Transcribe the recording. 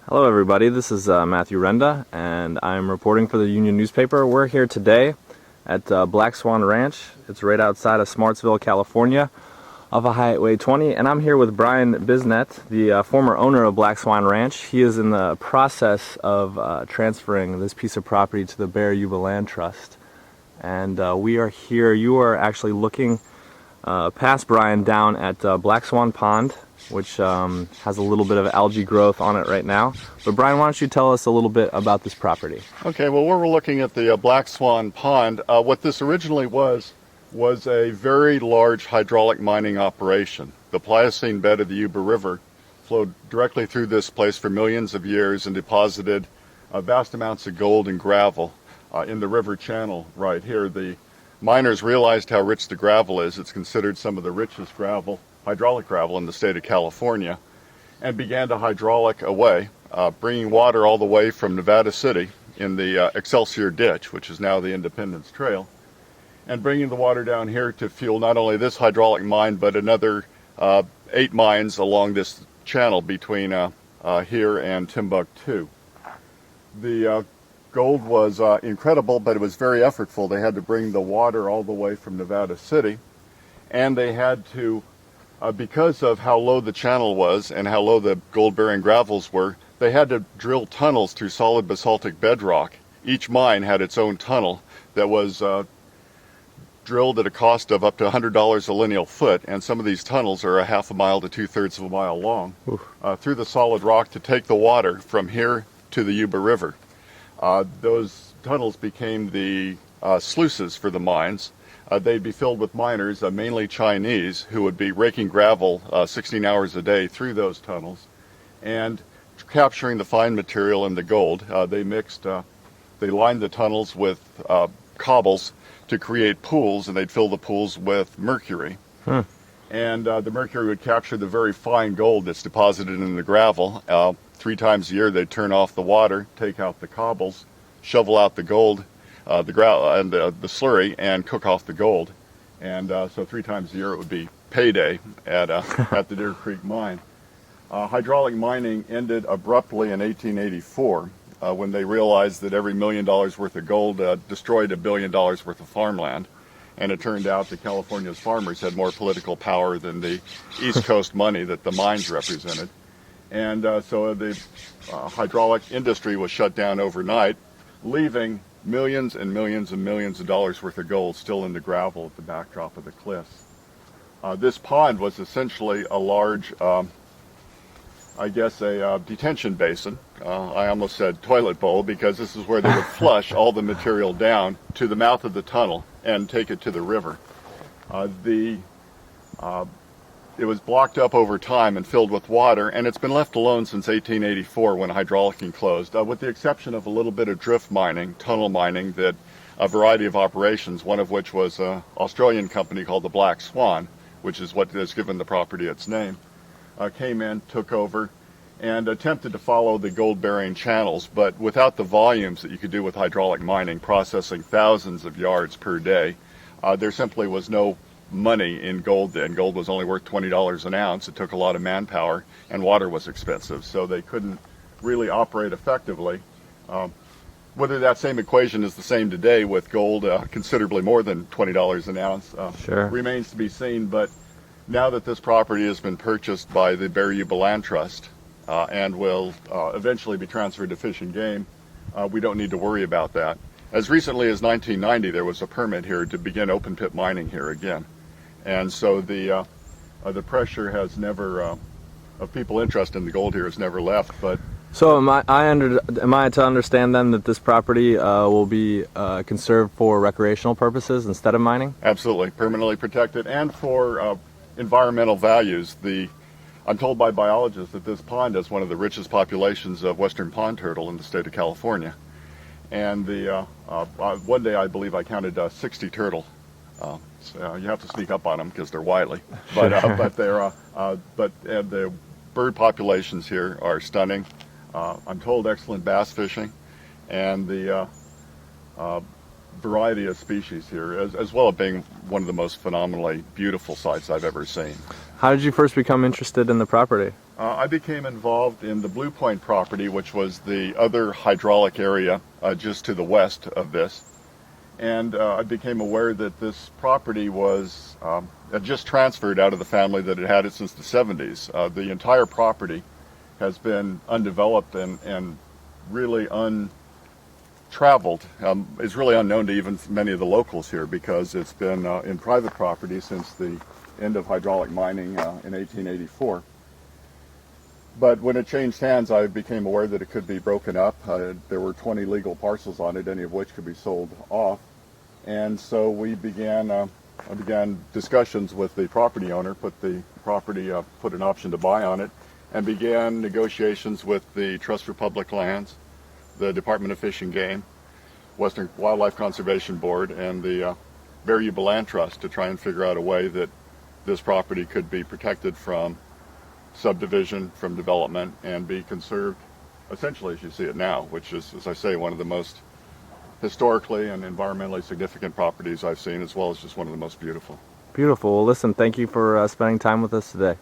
Hello everybody, this is Matthew Renda, and I'm reporting for the Union newspaper. We're here today at Black Swan Ranch. It's right outside of Smartsville, California, off of Highway 20, and I'm here with Brian Bisnett, the former owner of Black Swan Ranch. He is in the process of transferring this piece of property to the Bear Yuba Land Trust. And we are here. You are actually looking past Brian down at Black Swan Pond, which has a little bit of algae growth on it right now. But Brian, why don't you tell us a little bit about this property? Okay, well, we're looking at the Black Swan Pond. What this originally was a very large hydraulic mining operation. The Pliocene bed of the Yuba River flowed directly through this place for millions of years and deposited vast amounts of gold and gravel in the river channel right here. The miners realized how rich the gravel is. It's considered some of the richest gravel, hydraulic gravel in the state of California, and began to hydraulic away, bringing water all the way from Nevada City in the Excelsior Ditch, which is now the Independence Trail, and bringing the water down here to fuel not only this hydraulic mine, but another 8 mines along this channel between here and Timbuktu. The gold was incredible, but it was very effortful. They had to bring the water all the way from Nevada City, and they had to because of how low the channel was and how low the gold-bearing gravels were, they had to drill tunnels through solid basaltic bedrock. Each mine had its own tunnel that was drilled at a cost of up to $100 a lineal foot, and some of these tunnels are a half a mile to 2/3 of a mile long, through the solid rock to take the water from here to the Yuba River. Those tunnels became the sluices for the mines. They'd be filled with miners, mainly Chinese, who would be raking gravel 16 hours a day through those tunnels and capturing the fine material and the gold. They lined the tunnels with cobbles to create pools, and they'd fill the pools with mercury. And the mercury would capture the very fine gold that's deposited in the gravel. 3 times a year they'd turn off the water, take out the cobbles, shovel out the gold, the slurry, and cook off the gold. And so 3 times a year it would be payday at the Deer Creek mine. Hydraulic mining ended abruptly in 1884 when they realized that every $1 million worth of gold destroyed $1 billion worth of farmland. And it turned out that California's farmers had more political power than the East Coast money that the mines represented. And so the hydraulic industry was shut down overnight, leaving millions and millions and millions of dollars worth of gold still in the gravel at the backdrop of the cliffs. This pond was essentially a large, a detention basin. I almost said toilet bowl, because this is where they would flush all the material down to the mouth of the tunnel and take it to the river. It was blocked up over time and filled with water, and it's been left alone since 1884 when hydraulicking closed, with the exception of a little bit of drift mining, tunnel mining, that a variety of operations, one of which was an Australian company called the Black Swan, which is what has given the property its name, came in, took over, and attempted to follow the gold-bearing channels, but without the volumes that you could do with hydraulic mining, processing thousands of yards per day, there simply was no money in gold then. Gold was only worth $20 an ounce. It took a lot of manpower, and water was expensive, so they couldn't really operate effectively. Whether that same equation is the same today with gold considerably more than $20 an ounce remains to be seen, but now that this property has been purchased by the Bear Yuba Land Trust and will eventually be transferred to Fish and Game, we don't need to worry about that. As recently as 1990, there was a permit here to begin open pit mining here again. And so the pressure has never, of people interested in the gold here, has never left. But so am I to understand then that this property will be conserved for recreational purposes instead of mining? Absolutely, permanently protected, and for environmental values. I'm told by biologists that this pond has one of the richest populations of western pond turtle in the state of California. And one day I believe I counted 60 turtle. So you have to sneak up on them because they're wily. But the bird populations here are stunning. I'm told excellent bass fishing, and the variety of species here, as well as being one of the most phenomenally beautiful sights I've ever seen. How did you first become interested in the property? I became involved in the Blue Point property, which was the other hydraulic area just to the west of this. And I became aware that this property was had just transferred out of the family that had had it since the 70s. The entire property has been undeveloped and really untraveled. It's really unknown to even many of the locals here because it's been in private property since the end of hydraulic mining in 1884. But when it changed hands, I became aware that it could be broken up. There were 20 legal parcels on it, any of which could be sold off. And so I began discussions with the property owner, put an option to buy on it, and began negotiations with the Trust for Public Lands, the Department of Fish and Game, Western Wildlife Conservation Board, and the Yuba Land Trust to try and figure out a way that this property could be protected from subdivision, from development, and be conserved essentially as you see it now, which is, as I say, one of the most historically and environmentally significant properties I've seen, as well as just one of the most beautiful. Beautiful. Well, listen, thank you for spending time with us today.